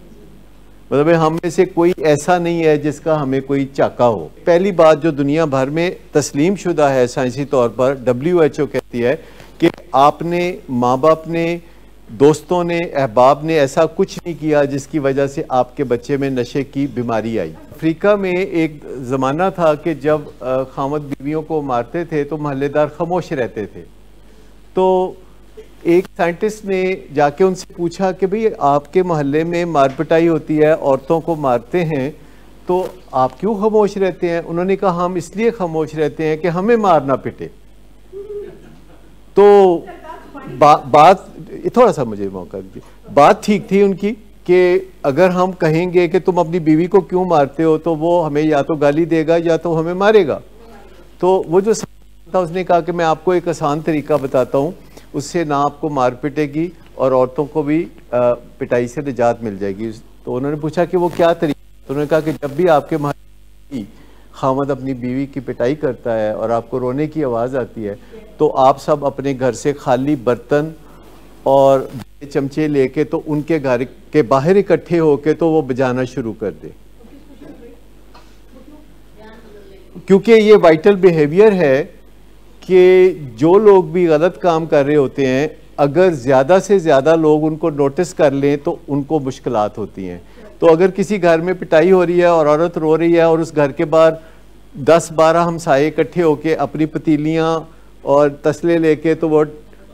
मतलब हम में से कोई ऐसा नहीं है जिसका हमें कोई चाका हो। पहली बात जो दुनिया भर में तस्लीम शुदा है साइंसी तौर पर, WHO कहती है कि आपने, माँ बाप ने, दोस्तों ने, अहबाब ने ऐसा कुछ नहीं किया जिसकी वजह से आपके बच्चे में नशे की बीमारी आई। अफ्रीका में एक ज़माना था कि जब खामद बीवियों को मारते थे तो महल्लेदार खामोश रहते थे। तो एक साइंटिस्ट ने जाके उनसे पूछा कि भाई आपके मोहल्ले में मार पिटाई होती है, औरतों को मारते हैं, तो आप क्यों खामोश रहते हैं? उन्होंने कहा हम इसलिए खामोश रहते हैं कि हमें मार ना पिटे। तो बात थोड़ा सा मुझे मौका दीजिए। बात ठीक थी उनकी कि अगर हम कहेंगे कि तुम अपनी बीवी को क्यों मारते हो, तो वो हमें या तो गाली देगा या तो हमें मारेगा। तो वो जो था उसने कहा कि मैं आपको एक आसान तरीका बताता हूँ, उससे ना आपको मार पिटेगी और औरतों को भी पिटाई से निजात मिल जाएगी। तो उन्होंने पूछा कि वो क्या तरीका? तो उन्होंने कहा कि जब भी आपके महल्ले खामद अपनी बीवी की पिटाई करता है और आपको रोने की आवाज़ आती है, तो आप सब अपने घर से खाली बर्तन और चमचे लेके तो उनके घर के बाहर इकट्ठे होके तो वो बजाना शुरू कर दे। क्योंकि ये वाइटल बिहेवियर है कि जो लोग भी गलत काम कर रहे होते हैं, अगर ज़्यादा से ज़्यादा लोग उनको नोटिस कर लें तो उनको मुश्किलात होती हैं। तो अगर किसी घर में पिटाई हो रही है और औरत रो रही है और उस घर के बाहर 10-12 हमसाये इकट्ठे होके अपनी पतीलियाँ और तसले लेके तो वो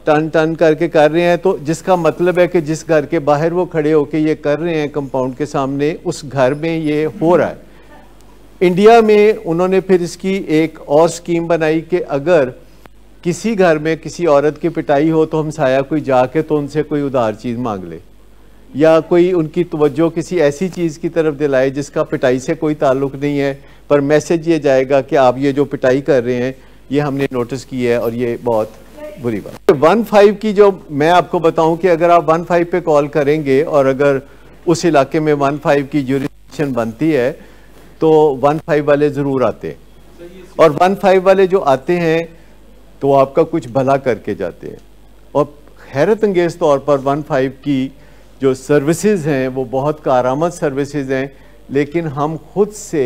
टन टन करके कर रहे हैं, तो जिसका मतलब है कि जिस घर के बाहर वो खड़े होके ये कर रहे हैं कंपाउंड के सामने, उस घर में ये हो रहा है। इंडिया में उन्होंने फिर इसकी एक और स्कीम बनाई कि अगर किसी घर में किसी औरत की पिटाई हो तो हमसाया कोई जाके तो उनसे कोई उधार चीज़ मांग ले, या कोई उनकी तवज्जो किसी ऐसी चीज़ की तरफ दिलाए जिसका पिटाई से कोई ताल्लुक़ नहीं है, पर मैसेज ये जाएगा कि आप ये जो पिटाई कर रहे हैं ये हमने नोटिस की है और ये बहुत बुरी बात। 15 की जो मैं आपको बताऊं कि अगर आप 15 पे कॉल करेंगे और अगर उस इलाके में 15 की जुरिडिक्शन बनती है तो 15 वाले ज़रूर आते हैं। और 15 वाले जो आते हैं तो आपका कुछ भला करके जाते हैं। और हैरत अंगेज़ तौर पर 15 की जो सर्विसेज हैं वो बहुत कारआमद सर्विसेज हैं, लेकिन हम खुद से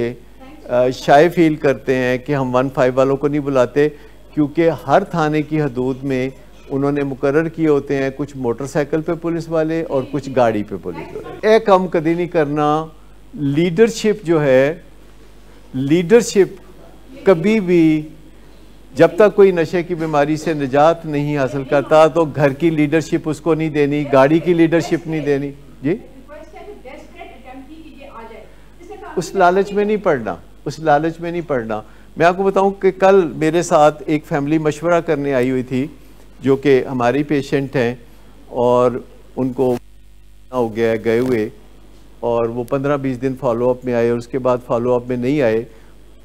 शाय फील करते हैं कि हम 15 वालों को नहीं बुलाते, क्योंकि हर थाने की हदूद में उन्होंने मुकर्रर किए होते हैं कुछ मोटरसाइकिल पे पुलिस वाले और कुछ गाड़ी पे पुलिस वाले। एक काम कभी नहीं करना। लीडरशिप जो है, लीडरशिप कभी भी जब तक कोई नशे की बीमारी से निजात नहीं हासिल करता तो घर की लीडरशिप उसको नहीं देनी, गाड़ी की लीडरशिप नहीं देनी। जी, उस लालच में नहीं पड़ना, उस लालच में नहीं पड़ना। मैं आपको बताऊं कि कल मेरे साथ एक फैमिली मशवरा करने आई हुई थी जो कि हमारी पेशेंट हैं और उनको हो गया है गए हुए, और वो 15-20 दिन फॉलोअप में आए और उसके बाद फॉलोअप में नहीं आए।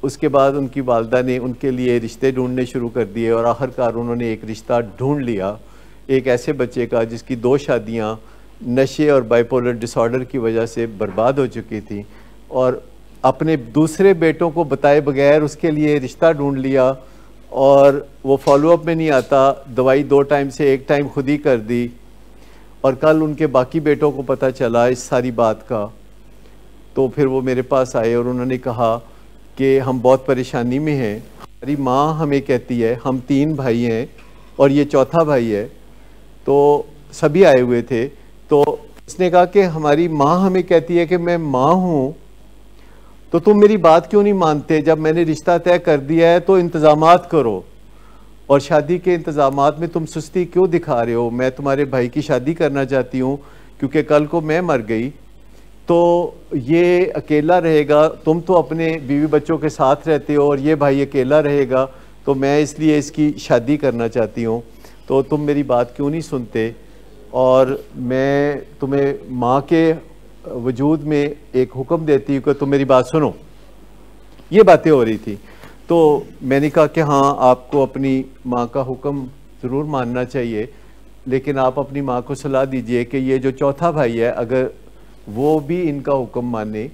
उसके बाद उनकी वालदा ने उनके लिए रिश्ते ढूंढने शुरू कर दिए और आखिरकार उन्होंने एक रिश्ता ढूंढ लिया, एक ऐसे बच्चे का जिसकी 2 शादियां नशे और बाइपोलर डिसऑर्डर की वजह से बर्बाद हो चुकी थी, और अपने दूसरे बेटों को बताए बगैर उसके लिए रिश्ता ढूंढ लिया, और वो फॉलोअप में नहीं आता, दवाई 2 टाइम से 1 टाइम खुद ही कर दी। और कल उनके बाकी बेटों को पता चला इस सारी बात का, तो फिर वो मेरे पास आए और उन्होंने कहा कि हम बहुत परेशानी में हैं। हमारी माँ हमें कहती है, हम 3 भाई हैं और ये चौथा भाई है, तो सभी आए हुए थे। तो उसने कहा कि हमारी माँ हमें कहती है कि मैं माँ हूँ, तो तुम मेरी बात क्यों नहीं मानते? जब मैंने रिश्ता तय कर दिया है तो इंतज़ामात करो, और शादी के इंतज़ामात में तुम सुस्ती क्यों दिखा रहे हो? मैं तुम्हारे भाई की शादी करना चाहती हूँ, क्योंकि कल को मैं मर गई तो ये अकेला रहेगा। तुम तो अपने बीवी बच्चों के साथ रहते हो और ये भाई अकेला रहेगा, तो मैं इसलिए इसकी शादी करना चाहती हूँ। तो तुम मेरी बात क्यों नहीं सुनते? और मैं तुम्हें माँ के वजूद में एक हुक्म देती हूँ कि तुम मेरी बात सुनो। ये बातें हो रही थी। तो मैंने कहा कि हाँ, आपको अपनी माँ का हुक्म ज़रूर मानना चाहिए, लेकिन आप अपनी माँ को सलाह दीजिए कि ये जो चौथा भाई है अगर वो भी इनका हुक्म माने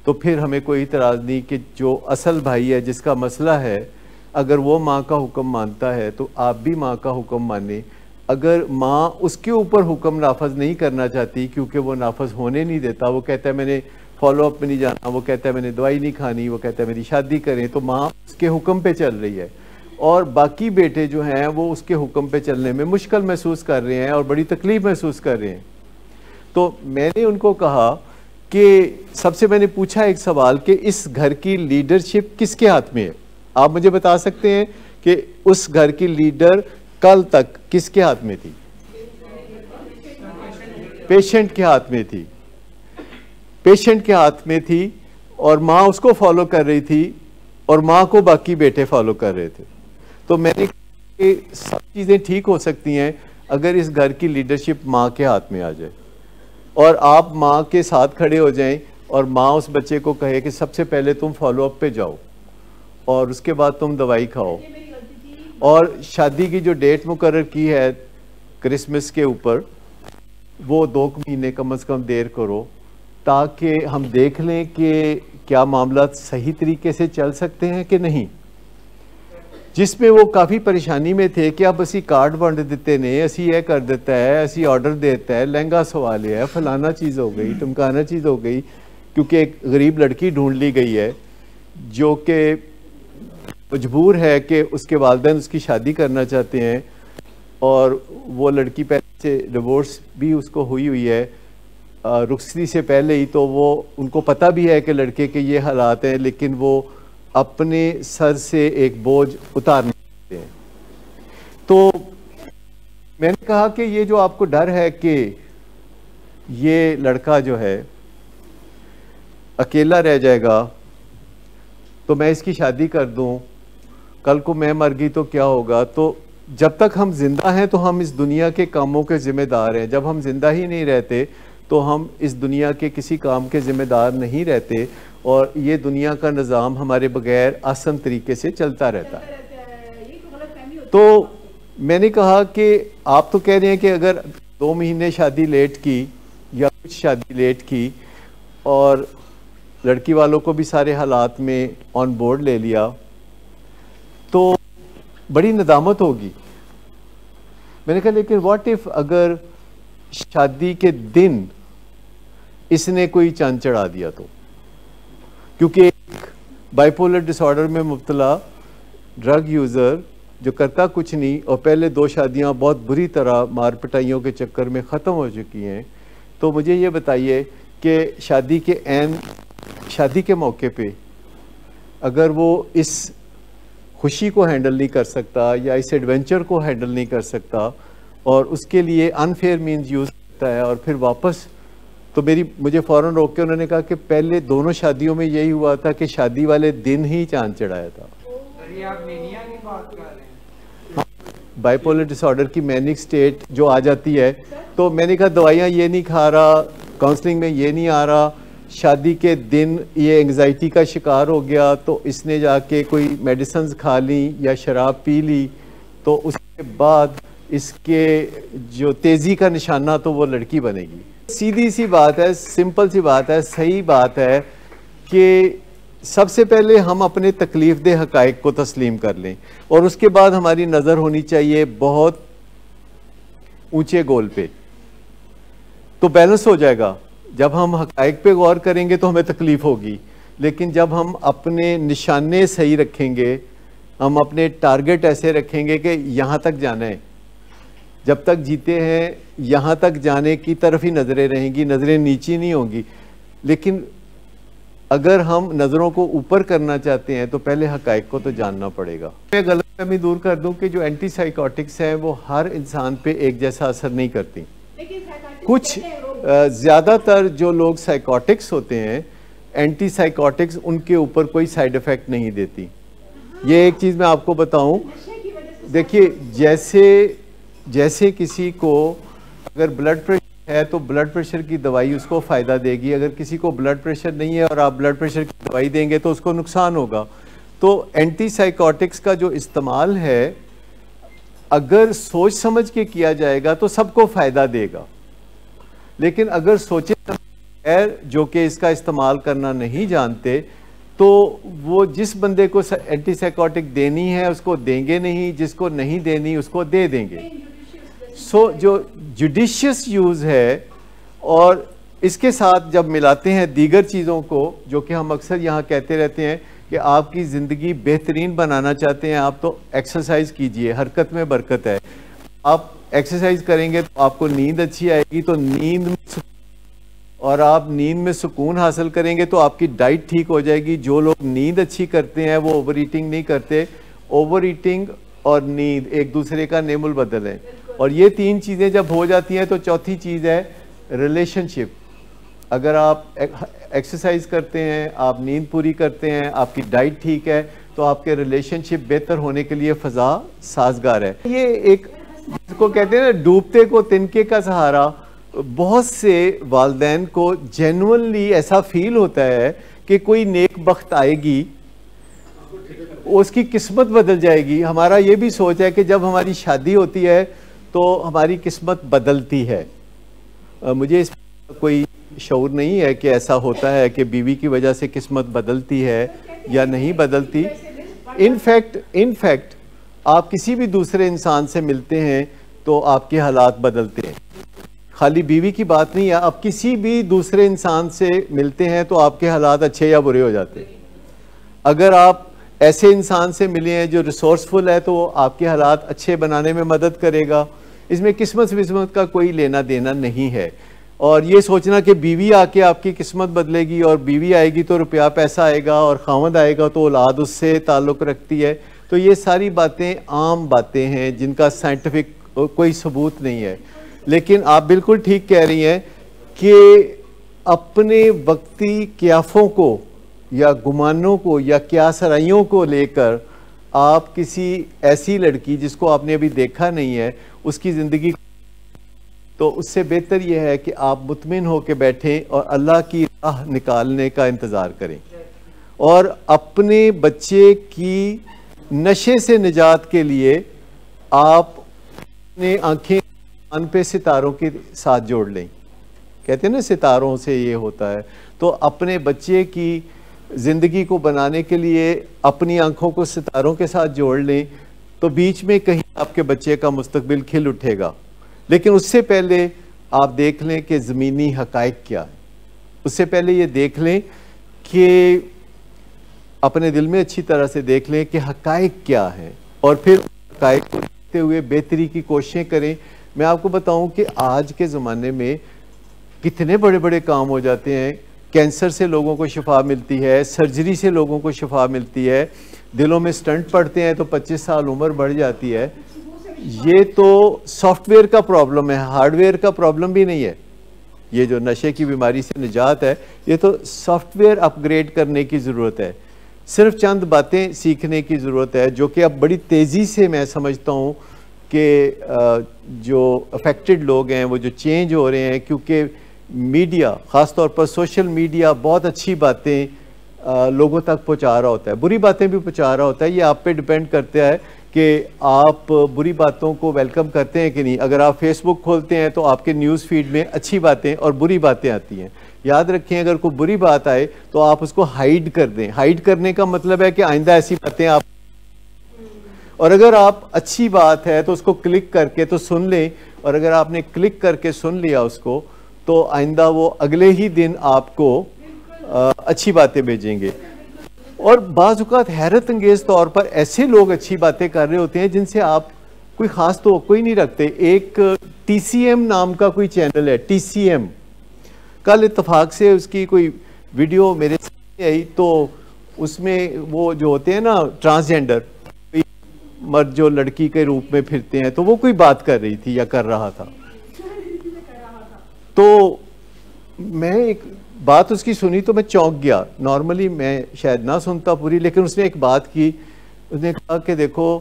तो फिर हमें कोई इतराज़ नहीं कि जो असल भाई है जिसका मसला है, अगर वो माँ का हुक्म मानता है तो आप भी माँ का हुक्म माने। अगर माँ उसके ऊपर हुक्म नाफज नहीं करना चाहती, क्योंकि वो नाफज होने नहीं देता, वो कहता है मैंने फॉलोअप में नहीं जाना, वो कहता है मैंने दवाई नहीं खानी, वो कहता है मेरी शादी करें, तो माँ उसके हुक्म पे चल रही है और बाकी बेटे जो हैं वो उसके हुक्म पे चलने में मुश्किल महसूस कर रहे हैं और बड़ी तकलीफ महसूस कर रहे हैं। तो मैंने उनको कहा कि सबसे मैंने पूछा एक सवाल कि इस घर की लीडरशिप किसके हाथ में है? आप मुझे बता सकते हैं कि उस घर की लीडर कल तक किसके हाथ में थी? पेशेंट के हाथ में थी, पेशेंट के हाथ में थी, और माँ उसको फॉलो कर रही थी और माँ को बाकी बेटे फॉलो कर रहे थे। तो मैंने कहा कि सब चीज़ें ठीक हो सकती हैं अगर इस घर की लीडरशिप माँ के हाथ में आ जाए और आप माँ के साथ खड़े हो जाएं और माँ उस बच्चे को कहे कि सबसे पहले तुम फॉलोअप पे जाओ और उसके बाद तुम दवाई खाओ, और शादी की जो डेट मुकर्रर की है क्रिसमस के ऊपर, वो 2 महीने कम से कम देर करो, ताकि हम देख लें कि क्या मामला सही तरीके से चल सकते हैं कि नहीं। जिसमें वो काफ़ी परेशानी में थे कि अब असी कार्ड वंड देते ने, असी यह कर देता है, असी ऑर्डर देता है, लहंगा सवाल है, फलाना चीज़ हो गई, टमकाना चीज़ हो गई, क्योंकि एक गरीब लड़की ढूंढ ली गई है जो कि मजबूर है कि उसके वालिदैन उसकी शादी करना चाहते हैं, और वो लड़की पहले से डिवोर्स भी उसको हुई है रुखसती से पहले ही, तो वो उनको पता भी है कि लड़के के ये हालात हैं, लेकिन वो अपने सर से एक बोझ उतारने चाहते हैं। तो मैंने कहा कि ये जो आपको डर है कि ये लड़का जो है अकेला रह जाएगा, तो मैं इसकी शादी कर दूं, कल को मैं मर गई तो क्या होगा? तो जब तक हम जिंदा हैं तो हम इस दुनिया के कामों के जिम्मेदार हैं, जब हम जिंदा ही नहीं रहते तो हम इस दुनिया के किसी काम के जिम्मेदार नहीं रहते, और ये दुनिया का निज़ाम हमारे बगैर आसान तरीके से चलता रहता है। तो मैंने कहा कि आप तो कह रहे हैं कि अगर 2 महीने शादी लेट की या कुछ शादी लेट की और लड़की वालों को भी सारे हालात में ऑन बोर्ड ले लिया, तो बड़ी नदामत होगी। मैंने कहा लेकिन व्हाट इफ अगर शादी के दिन इसने कोई चांद चढ़ा दिया तो, क्योंकि एक बाइपोलर डिसऑर्डर में मुब्तला ड्रग यूज़र जो करता कुछ नहीं और पहले 2 शादियां बहुत बुरी तरह मार पिटाइयों के चक्कर में ख़त्म हो चुकी हैं, तो मुझे ये बताइए कि शादी के मौके पे अगर वो इस खुशी को हैंडल नहीं कर सकता या इस एडवेंचर को हैंडल नहीं कर सकता और उसके लिए अनफेयर मीन्स यूज़ करता है और फिर वापस, तो मुझे फ़ौरन रोक के उन्होंने कहा कि पहले दोनों शादियों में यही हुआ था कि शादी वाले दिन ही चांद चढ़ाया था। ये आप मेनिया की बात कर रहे हैं? बाइपोलर डिसऑर्डर की मैनिक स्टेट जो आ जाती है, तो मैंने कहा दवाइयाँ ये नहीं खा रहा, काउंसलिंग में ये नहीं आ रहा, शादी के दिन ये एंग्जाइटी का शिकार हो गया तो इसने जाके कोई मेडिसिन खा ली या शराब पी ली, तो उसके बाद इसके जो तेज़ी का निशाना तो वो लड़की बनेगी। सीधी सी बात है, सिंपल सी बात है, सही बात है कि सबसे पहले हम अपने तकलीफ दे हकाइक को तस्लीम कर लें और उसके बाद हमारी नज़र होनी चाहिए बहुत ऊंचे गोल पे, तो बैलेंस हो जाएगा। जब हम हकाइक पे गौर करेंगे तो हमें तकलीफ होगी, लेकिन जब हम अपने निशाने सही रखेंगे, हम अपने टारगेट ऐसे रखेंगे कि यहाँ तक जाना है, जब तक जीते हैं यहाँ तक जाने की तरफ ही नज़रें रहेंगी, नज़रें नीची नहीं होंगी। लेकिन अगर हम नज़रों को ऊपर करना चाहते हैं तो पहले हकाइक को तो जानना पड़ेगा। मैं गलतफहमी दूर कर दूं कि जो एंटी साइकोटिक्स हैं वो हर इंसान पे एक जैसा असर नहीं करती। कुछ ज़्यादातर जो लोग साइकोटिक्स होते हैं, एंटी साइकोटिक्स उनके ऊपर कोई साइड इफ़ेक्ट नहीं देती। ये एक चीज़ मैं आपको बताऊं, देखिए जैसे किसी को अगर ब्लड प्रेशर है तो ब्लड प्रेशर की दवाई उसको फ़ायदा देगी, अगर किसी को ब्लड प्रेशर नहीं है और आप ब्लड प्रेशर की दवाई देंगे तो उसको नुकसान होगा। तो एंटी साइकोटिक्स का जो इस्तेमाल है अगर सोच समझ के किया जाएगा तो सबको फ़ायदा देगा, लेकिन अगर सोचे समझ जो कि इसका इस्तेमाल करना नहीं जानते तो वो जिस बंदे को एंटी साइकोटिक देनी है उसको देंगे नहीं, जिसको नहीं देनी उसको दे देंगे। सो जो जुडिशियस यूज़ है और इसके साथ जब मिलाते हैं दीगर चीज़ों को, जो कि हम अक्सर यहाँ कहते रहते हैं कि आपकी ज़िंदगी बेहतरीन बनाना चाहते हैं आप तो एक्सरसाइज कीजिए, हरकत में बरकत है। आप एक्सरसाइज करेंगे तो आपको नींद अच्छी आएगी, तो नींद में और आप नींद में सुकून हासिल करेंगे तो आपकी डाइट ठीक हो जाएगी। जो लोग नींद अच्छी करते हैं वो ओवर ईटिंग नहीं करते। ओवर ईटिंग और नींद एक दूसरे का नेमुल बदल है, और ये 3 चीज़ें जब हो जाती हैं तो चौथी चीज़ है रिलेशनशिप। अगर आप एक्सरसाइज करते हैं, आप नींद पूरी करते हैं, आपकी डाइट ठीक है, तो आपके रिलेशनशिप बेहतर होने के लिए फ़ज़ा साजगार है। ये एक जिसको कहते हैं ना डूबते को तिनके का सहारा, बहुत से वालिदैन को जेन्युइनली ऐसा फील होता है कि कोई नेक बख्त आएगी, उसकी किस्मत बदल जाएगी। हमारा ये भी सोच है कि जब हमारी शादी होती है तो हमारी किस्मत बदलती है। मुझे इस कोई शऊर नहीं है कि ऐसा होता है कि बीवी की वजह से किस्मत बदलती है या नहीं बदलती। इनफैक्ट आप किसी भी दूसरे इंसान से मिलते हैं तो आपके हालात बदलते हैं। खाली बीवी की बात नहीं है, आप किसी भी दूसरे इंसान से मिलते हैं तो आपके हालात अच्छे या बुरे हो जाते हैं। अगर आप ऐसे इंसान से मिले हैं जो रिसोर्सफुल है तो आपके हालात अच्छे बनाने में मदद करेगा। इसमें किस्मत विस्मत का कोई लेना देना नहीं है। और ये सोचना कि बीवी आके आपकी किस्मत बदलेगी और बीवी आएगी तो रुपया पैसा आएगा और खामद आएगा तो औलाद उससे ताल्लुक़ रखती है, तो ये सारी बातें आम बातें हैं जिनका साइंटिफिक कोई सबूत नहीं है। लेकिन आप बिल्कुल ठीक कह रही हैं कि अपने वक्ती क्याफों को या गुमानों को या क्या सराइयों को लेकर आप किसी ऐसी लड़की जिसको आपने अभी देखा नहीं है उसकी ज़िंदगी, तो उससे बेहतर यह है कि आप मुतमिन होकर बैठें और अल्लाह की राह निकालने का इंतज़ार करें और अपने बच्चे की नशे से निजात के लिए आप अपने आँखें कान पे सितारों के साथ जोड़ लें। कहते हैं ना सितारों से ये होता है, तो अपने बच्चे की ज़िंदगी को बनाने के लिए अपनी आँखों को सितारों के साथ जोड़ लें तो बीच में कहीं आपके बच्चे का मुस्तकबिल खिल उठेगा। लेकिन उससे पहले आप देख लें कि ज़मीनी हकायक क्या है, उससे पहले ये देख लें कि अपने दिल में अच्छी तरह से देख लें कि हकायक क्या है, और फिर हकायक को देखते हुए बेहतरी की कोशिशें करें। मैं आपको बताऊं कि आज के ज़माने में कितने बड़े बड़े काम हो जाते हैं। कैंसर से लोगों को शिफा मिलती है, सर्जरी से लोगों को शिफा मिलती है, दिलों में स्टंट पड़ते हैं तो 25 साल उम्र बढ़ जाती है। ये तो सॉफ्टवेयर का प्रॉब्लम है, हार्डवेयर का प्रॉब्लम भी नहीं है। ये जो नशे की बीमारी से निजात है, ये तो सॉफ्टवेयर अपग्रेड करने की ज़रूरत है। सिर्फ चंद बातें सीखने की ज़रूरत है, जो कि अब बड़ी तेज़ी से मैं समझता हूँ कि जो अफेक्टेड लोग हैं वो जो चेंज हो रहे हैं, क्योंकि मीडिया, ख़ास तौर पर सोशल मीडिया बहुत अच्छी बातें लोगों तक पहुंचा रहा होता है, बुरी बातें भी पहुंचा रहा होता है। ये आप पे डिपेंड करता है कि आप बुरी बातों को वेलकम करते हैं कि नहीं। अगर आप फेसबुक खोलते हैं तो आपके न्यूज़ फीड में अच्छी बातें और बुरी बातें आती हैं। याद रखें, अगर कोई बुरी बात आए तो आप उसको हाइड कर दें। हाइड करने का मतलब है कि आइंदा ऐसी बातें आप, और अगर आप अच्छी बात है तो उसको क्लिक करके तो सुन लें, और अगर आपने क्लिक करके सुन लिया उसको, तो आइंदा वो अगले ही दिन आपको अच्छी बातें भेजेंगे। और बाज़ औक़ात हैरत अंगेज़ तौर पर ऐसे लोग अच्छी बातें कर रहे होते हैं जिनसे आप कोई ख़ास तो कोई नहीं रखते। एक TCM नाम का कोई चैनल है, TCM। कल इत्तफाक से उसकी कोई वीडियो मेरे सामने आई, तो उसमें वो जो होते हैं ना ट्रांसजेंडर मर्द जो लड़की के रूप में फिरते हैं, तो वो कोई बात कर रही थी या कर रहा था। तो मैं एक बात उसकी सुनी तो मैं चौंक गया। नॉर्मली मैं शायद ना सुनता पूरी, लेकिन उसने एक बात की। उसने कहा कि देखो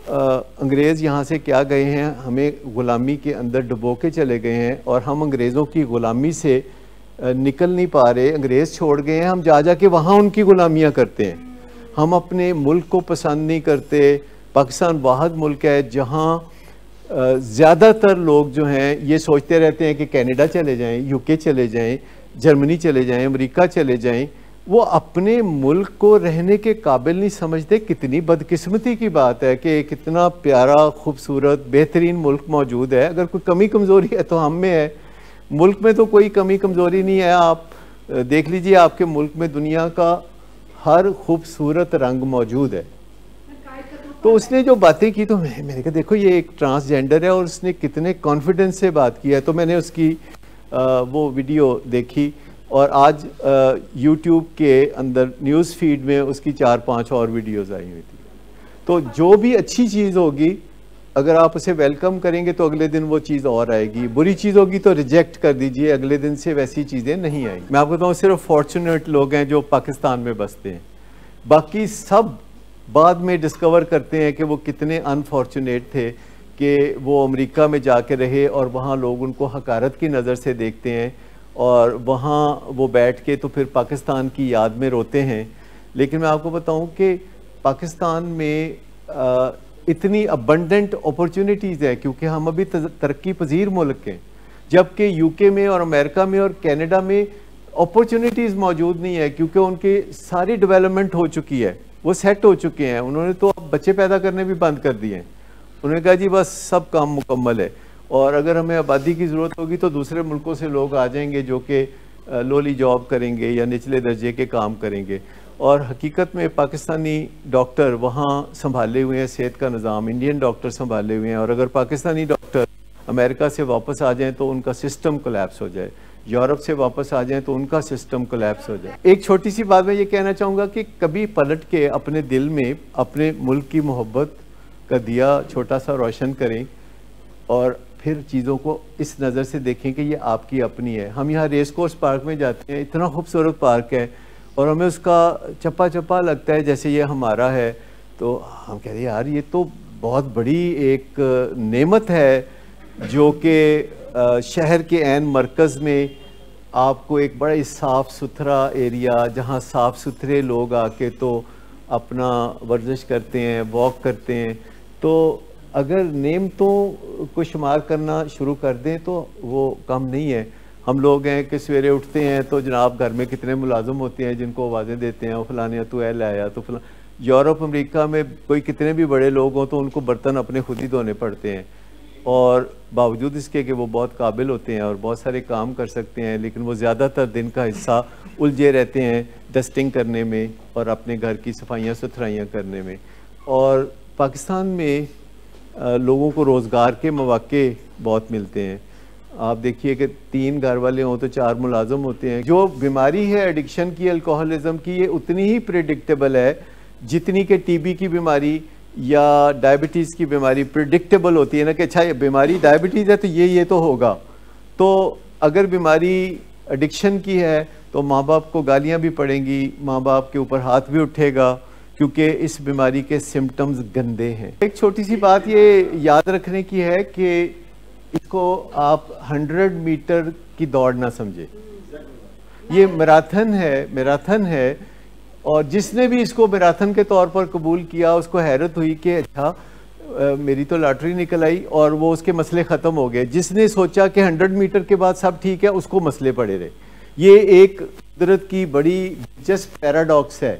अंग्रेज़ यहाँ से क्या गए हैं, हमें ग़ुलामी के अंदर डुबो के चले गए हैं, और हम अंग्रेज़ों की ग़ुलामी से निकल नहीं पा रहे। अंग्रेज़ छोड़ गए हैं, हम जा जा के वहाँ उनकी ग़ुलामियाँ करते हैं। हम अपने मुल्क को पसंद नहीं करते। पाकिस्तान वाहिद मुल्क है जहाँ ज़्यादातर लोग जो हैं ये सोचते रहते हैं कि कनाडा चले जाएं, UK चले जाएं, जर्मनी चले जाएं, अमेरिका चले जाएं। वो अपने मुल्क को रहने के काबिल नहीं समझते। कितनी बदकिस्मती की बात है कि कितना प्यारा, खूबसूरत, बेहतरीन मुल्क मौजूद है। अगर कोई कमी कमज़ोरी है तो हम में है। मुल्क में तो कोई कमी कमज़ोरी नहीं है। आप देख लीजिए, आपके मुल्क में दुनिया का हर खूबसूरत रंग मौजूद है। तो उसने जो बातें की तो मैंने कहा देखो ये एक ट्रांसजेंडर है और उसने कितने कॉन्फिडेंस से बात की है। तो मैंने उसकी वो वीडियो देखी, और आज YouTube के अंदर न्यूज़ फीड में उसकी 4-5 और वीडियोस आई हुई थी। तो जो भी अच्छी चीज़ होगी, अगर आप उसे वेलकम करेंगे तो अगले दिन वो चीज़ और आएगी। बुरी चीज़ होगी तो रिजेक्ट कर दीजिए, अगले दिन से वैसी चीज़ें नहीं आएंगी। मैं आपको बताऊँ, सिर्फ फॉर्चुनेट लोग हैं जो पाकिस्तान में बसते हैं, बाकी सब बाद में डिस्कवर करते हैं कि वो कितने अनफॉर्चुनेट थे कि वो अमेरिका में जाके रहे और वहाँ लोग उनको हकारत की नज़र से देखते हैं, और वहाँ वो बैठ के तो फिर पाकिस्तान की याद में रोते हैं। लेकिन मैं आपको बताऊं कि पाकिस्तान में इतनी अबंडेंट अपॉर्चुनिटीज़ है क्योंकि हम अभी तरक्की पजीर मुल्क हैं, जबकि UK में और अमेरिका में और कनाडा में अपॉर्चुनिटीज़ मौजूद नहीं है, क्योंकि उनकी सारी डेवलपमेंट हो चुकी है, वो सेट हो चुके हैं। उन्होंने तो अब बच्चे पैदा करने भी बंद कर दिए हैं। उन्होंने कहा जी बस सब काम मुकम्मल है, और अगर हमें आबादी की ज़रूरत होगी तो दूसरे मुल्कों से लोग आ जाएंगे जो कि लोली जॉब करेंगे या निचले दर्जे के काम करेंगे। और हकीकत में पाकिस्तानी डॉक्टर वहाँ संभाले हुए हैं सेहत का निज़ाम, इंडियन डॉक्टर संभाले हुए हैं, और अगर पाकिस्तानी डॉक्टर अमेरिका से वापस आ जाएँ तो उनका सिस्टम कोलैप्स हो जाए, यूरोप से वापस आ जाएं तो उनका सिस्टम कोलैप्स हो जाए। एक छोटी सी बात मैं ये कहना चाहूँगा कि कभी पलट के अपने दिल में अपने मुल्क की मोहब्बत का दिया छोटा सा रोशन करें, और फिर चीज़ों को इस नज़र से देखें कि ये आपकी अपनी है। हम यहाँ रेस कोर्स पार्क में जाते हैं, इतना खूबसूरत पार्क है, और हमें उसका चप्पा चप्पा लगता है जैसे ये हमारा है। तो हम कहते हैं यार ये तो बहुत बड़ी एक नेमत है, जो कि शहर के ऐन मरकज़ में आपको एक बड़ा ही साफ़ सुथरा एरिया, जहाँ साफ़ सुथरे लोग आके तो अपना वर्जिश करते हैं, वॉक करते हैं। तो अगर नेमतों को शुमार करना शुरू कर दें तो वो कम नहीं है। हम लोग हैं कि सवेरे उठते हैं तो जनाब घर में कितने मुलाजिम होते हैं जिनको आवाज़ें देते हैं, फलाने तू ए लाया तो फला, यूरोप अमेरिका में कोई कितने भी बड़े लोग हों तो उनको बर्तन अपने खुद ही धोने पड़ते हैं, और बावजूद इसके कि वो बहुत काबिल होते हैं और बहुत सारे काम कर सकते हैं, लेकिन वो ज़्यादातर दिन का हिस्सा उलझे रहते हैं डस्टिंग करने में और अपने घर की सफाइयाँ सुथराइयाँ करने में। और पाकिस्तान में लोगों को रोज़गार के मौके बहुत मिलते हैं। आप देखिए कि 3 घर वाले हों तो 4 मुलाजम होते हैं। जो बीमारी है एडिक्शन की, अल्कोहलिज्म की, ये उतनी ही प्रेडिक्टेबल है जितनी कि टीबी की बीमारी या डायबिटीज़ की बीमारी प्रेडिक्टेबल होती है ना, कि अच्छा ये बीमारी डायबिटीज़ है तो ये तो होगा। तो अगर बीमारी एडिक्शन की है तो माँ बाप को गालियाँ भी पड़ेंगी, माँ बाप के ऊपर हाथ भी उठेगा, क्योंकि इस बीमारी के सिम्टम्स गंदे हैं। एक छोटी सी बात ये याद रखने की है कि इसको आप 100 मीटर की दौड़ ना समझे, ये मैराथन है। और जिसने भी इसको मैराथन के तौर पर कबूल किया उसको हैरत हुई कि अच्छा मेरी तो लॉटरी निकल आई, और वो उसके मसले ख़त्म हो गए। जिसने सोचा कि 100 मीटर के बाद सब ठीक है, उसको मसले पड़े रहे। ये एक कुदरत की बड़ी दिलचस्प पैराडॉक्स है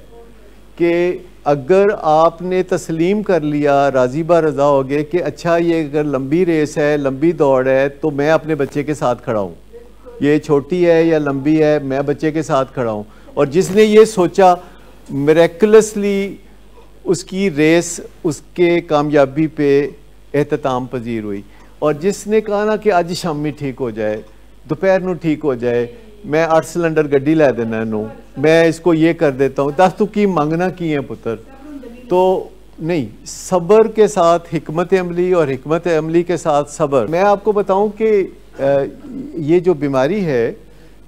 कि अगर आपने तस्लीम कर लिया, राजी बा रज़ा हो गए कि अच्छा ये अगर लंबी रेस है, लंबी दौड़ है, तो मैं अपने बच्चे के साथ खड़ा हूँ, ये छोटी है या लंबी है, मैं बच्चे के साथ खड़ा हूँ। और जिसने ये सोचा, मिरेकुलसली उसकी रेस उसके कामयाबी पे एहतमाम पजीर हुई। और जिसने कहा ना कि आज शामी ठीक हो जाए, दोपहर नू ठीक हो जाए, मैं 8 सिलेंडर गड्डी लै देना नू, मैं इसको ये कर देता हूँ, दस तू की मंगना की है पुत्र। तो नहीं, सब्र के साथ हिकमत अमली और हिकमत अमली के साथ सब्र। मैं आपको बताऊं कि ये जो बीमारी है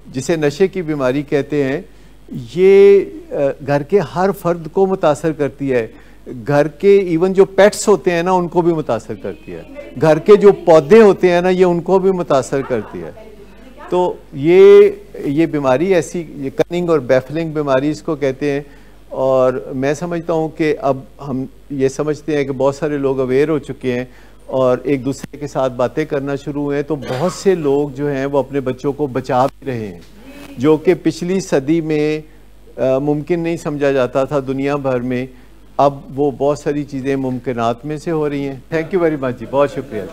जिसे नशे की बीमारी कहते हैं, ये घर के हर फर्द को मुतासर करती है। घर के इवन जो पेट्स होते हैं ना, उनको भी मुतासर करती है। घर के जो पौधे होते हैं ना, ये उनको भी मुतासर करती है। तो ये बीमारी ऐसी, ये कनिंग और बैफलिंग बीमारी इसको कहते हैं। और मैं समझता हूँ कि अब हम ये समझते हैं कि बहुत सारे लोग अवेयर हो चुके हैं और एक दूसरे के साथ बातें करना शुरू हुए हैं, तो बहुत से लोग जो हैं वो अपने बच्चों को बचा भी रहे हैं, जो कि पिछली सदी में मुमकिन नहीं समझा जाता था दुनिया भर में। अब वो बहुत सारी चीज़ें मुमकिनात में से हो रही हैं। थैंक यू वेरी मच जी, बहुत शुक्रिया।